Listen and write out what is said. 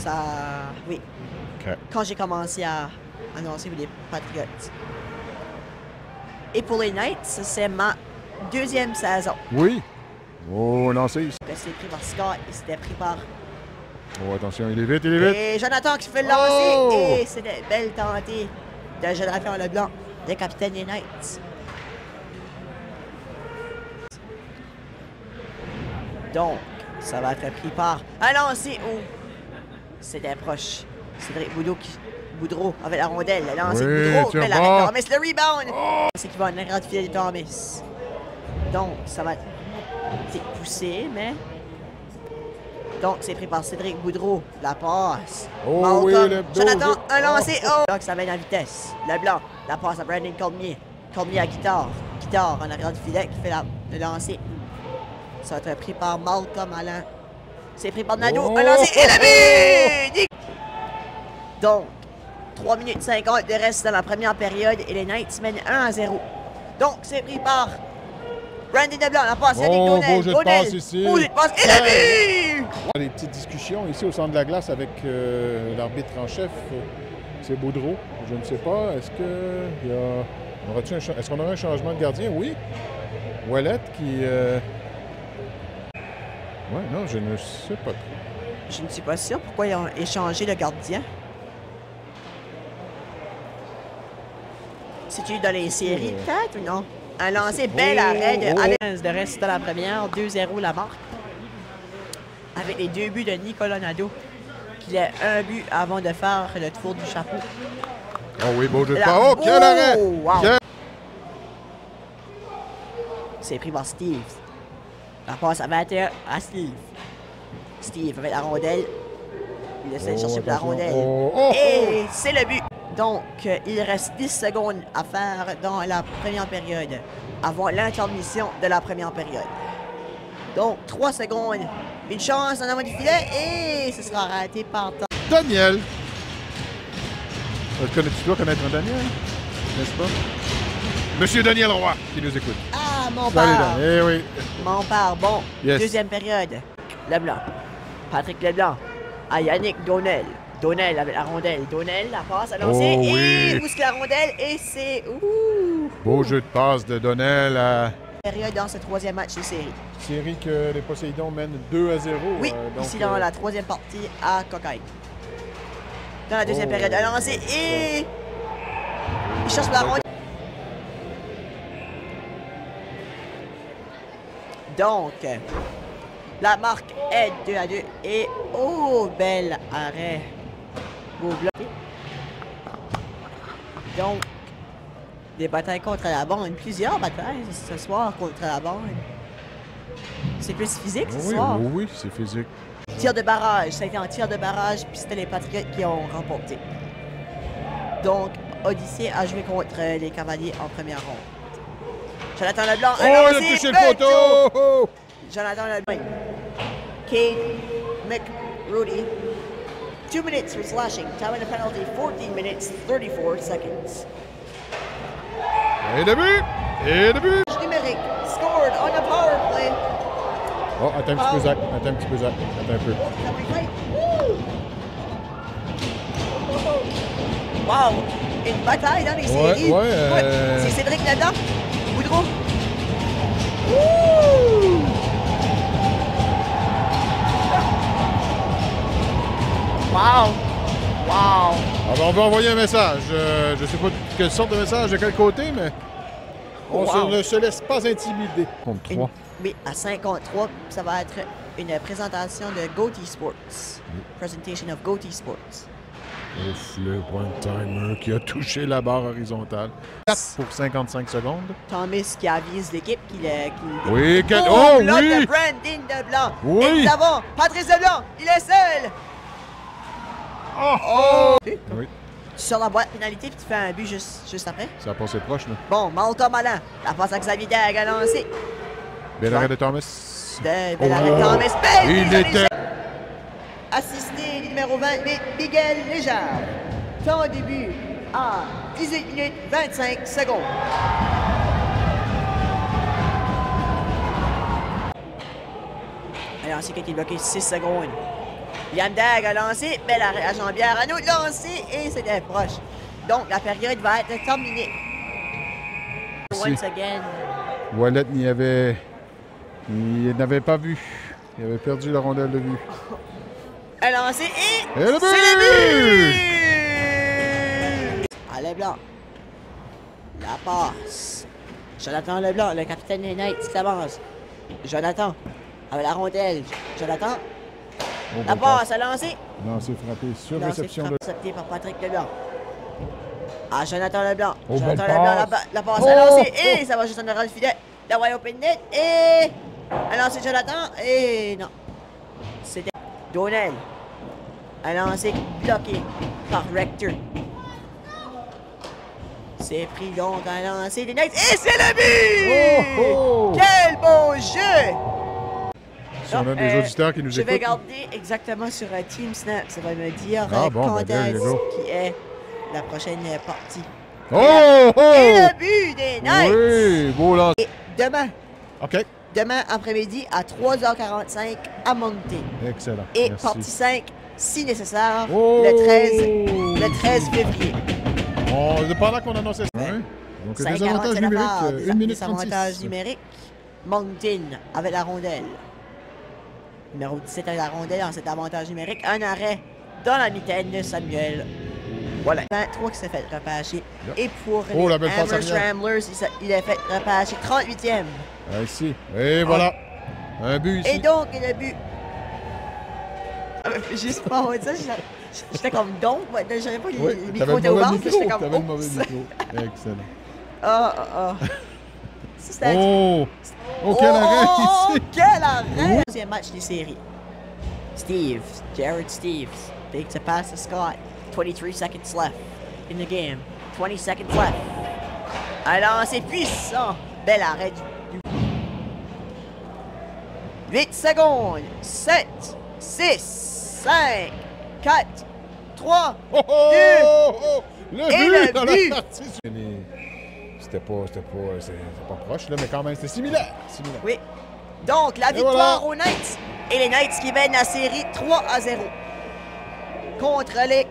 Ça... Oui. Okay. Quand j'ai commencé à annoncer pour les Patriots. Et pour les Knights, c'est ma deuxième saison. Oui. Oh, lancé. C'est pris par Scott et c'était pris par... Oh, attention, il est vite, il est vite. Et Jonathan qui fait le lancer. Oh! Et c'est une belle tentée de Jonathan Leblanc, le capitaine des Knights. Donc, ça va être pris par un lancer. Oh! C'était proche. Cédric Boudreau avec la rondelle. Le lancer de Boudreau. Mais l'arrêt de Thomas. Le rebound. C'est qui va en grand filet de Thomas. Donc, ça va être poussé, mais... Donc, c'est pris par Cédric Boudreau. La passe. Oh Malcolm. oui, le Jonathan, beau un lancé. Oh! Donc, ça mène en vitesse. Leblanc. La passe à Brandon Cormier. Cormier à Guitare. Guitare en arrière du filet qui fait le lancer. Ça va être pris par Malcolm Alain. C'est pris par Nadeau. Oh! Un lancé. Et le but! Donc, 3 minutes 50 de reste dans la première période et les Knights mènent 1-0. Donc, c'est pris par Brandon Leblanc. La passe avec Donnell. Beau jeu de passe ici. Beau jeu de passe. Et le but! Des petites discussions ici au centre de la glace avec l'arbitre en chef. C'est Boudreau. Je ne sais pas. Est-ce qu'il y a... Est-ce qu'on aura un changement de gardien? Oui. Ouellette qui... Ouais, non, je ne sais pas trop. Je ne suis pas sûr pourquoi ils ont échangé le gardien. C'est-tu dans les séries, peut-être, ou non? Un lancé bel arrêt de Alex de reste de la première. 2-0 la marque. Avec les 2 buts de Nicolas Nadeau. Qui a un but avant de faire le tour du chapeau. Oh oui, beau jeu de passe. Oh, quel arrêt! Wow. C'est pris par Steve. La passe à 21 à Steve. Steve avec la rondelle. Il essaie de chercher la rondelle. Et c'est le but. Donc, il reste 10 secondes à faire dans la première période. Avant l'intermission de la première période. Donc, 3 secondes. Une chance en avant du filet. Et ce sera raté par temps. Daniel. Tu dois connaître un Daniel, n'est-ce pas? Monsieur Daniel Roy, qui nous écoute. Ah, mon Salut, père. Eh oui. Mon père, bon. Yes. Deuxième période. Leblanc. Patrick Leblanc. À Yannick Donnell. Donnell avec la rondelle. Donnell, la passe à lancer. Oh, et oui. il pousse la rondelle. Et c'est... Ouh! Beau jeu de passe de Donnell à... Période dans ce troisième match de série. Série que les Poséidons mènent 2-0. Oui, donc, ici dans la troisième partie à Cocagne. Dans la deuxième période, à lancer et... Il cherche la rondelle. Donc, la marque est 2-2 et oh, bel arrêt. Beau bloc. Donc, des batailles contre la bande, plusieurs batailles ce soir contre la bande. C'est plus physique ce soir. Oui, c'est physique. Tir de barrage, ça a été un tir de barrage, puis c'était les Patriots qui ont remporté. Donc, Odyssey a joué contre les Cavaliers en première ronde. Jonathan Leblanc, il a touché le poteau! Jonathan Leblanc. Cade McRudy. 2 minutes for slashing. Time in the penalty, 14 minutes, 34 seconds. Et le but! Et le but! Numérique, scored on the power play. Oh, attends un petit peu, Zach. Attends un petit peu, Zach. Attends un peu. Wow! Une bataille dans les séries. C'est Cédric Leblanc. Boudreau. Wouh! Wow! Wow! Alors, on va envoyer un message. Je ne sais pas quelle sorte de message, de quel côté, mais on ne se laisse pas intimider. Contre 3. Oui, à 53, ça va être une présentation de GoTee Sports. Presentation of GoTee Sports. Ouf, le one-timer qui a touché la barre horizontale. 4 pour 55 secondes. Thomas qui avise l'équipe qu'il oui, oh oui! De Brandon Leblanc. Oui! Et nous avons Patrice Leblanc. Il est seul. Oui. Tu sors la boîte pénalité puis tu fais un but juste après. Ça a passé proche, là. Bon, Malcolm Alain. La passe à Xavier Dag à lancer. Bel arrêt de Thomas. Bel arrêt de Thomas. Il était... Assisté numéro 28, Miguel Léjard. Temps de but à 18 minutes 25 secondes. Alors, c'est qui a été bloqué 6 secondes. Yamdag a lancé, bel arrêt à jambière, à nous de lancer et c'était proche. Donc la période va être terminée. Once again. Ouellet il n'avait pas vu. Il avait perdu la rondelle de vue. A lancé et le but! C'est le but! Allez, Blanc. La passe. Jonathan Leblanc, le capitaine des Knights, qui avance. Jonathan, avec la rondelle. Jonathan, la passe à lancer. Lancé frappé sur réception de... Accepté par Patrick Leblanc. Ah, Jonathan Leblanc. Oh, Jonathan belle Leblanc, passe. la passe à lancer. Et ça va juste en arrière le filet. La wide open net. Et a lancé Jonathan. Et non. C'était Donnell. A lancé bloqué par Rector. C'est pris donc à lancer les Knights. Et c'est le but! Oh, oh! Quel beau jeu! Si on a des auditeurs qui nous je écoutent. vais regarder exactement sur Team Snap. Ça va me dire Ah, quand ben, there you go. qui est la prochaine partie. Oh! Oh! Et le but des Knights! Oui, beau lance. Et demain, OK. demain après-midi à 3h45 à Moncton. Excellent. Et Merci. partie 5, si nécessaire, Oh! le 13 février. Pendant qu'on annonçait ça. Hein? Donc, des 5,40 avantages c'est la numériques, part. 1 minute Des avantages 36. numériques. Moncton avec la rondelle. Numéro 17 avec la rondelle en cet avantage numérique. Un arrêt dans la mitaine de Samuel. Voilà. 23 qui s'est fait repêcher. Yep. Et pour Oh, les la belle passe Amherst arrière. Ramblers, il a fait repêcher 38e. Ici. Et voilà. Un but ici. Et donc, le but. Juste pas on va dire ça, j'étais comme donc, je savais pas que Oui, le t'avais micro le était mauvais ouvert, micro. j'étais comme T'avais le mauvais oups. micro. Excellent. Ah. Ça, c'était- Oh! Oh, quel arrêt ici! Quel arrêt! Deuxième match des séries. Jared Steves takes a pass to Scott. 23 seconds left in the game. 20 seconds left. Un lancer puissant. Bel arrêt du 8 secondes. 7, 6, 5, 4, 3, Oh, oh, oh, oh! Le Et but le dans but! la partie. C'est pas proche, là, mais quand même, c'était similaire. Oui. Donc, la victoire voilà. aux Knights. Et les Knights qui mènent la série 3-0 contre les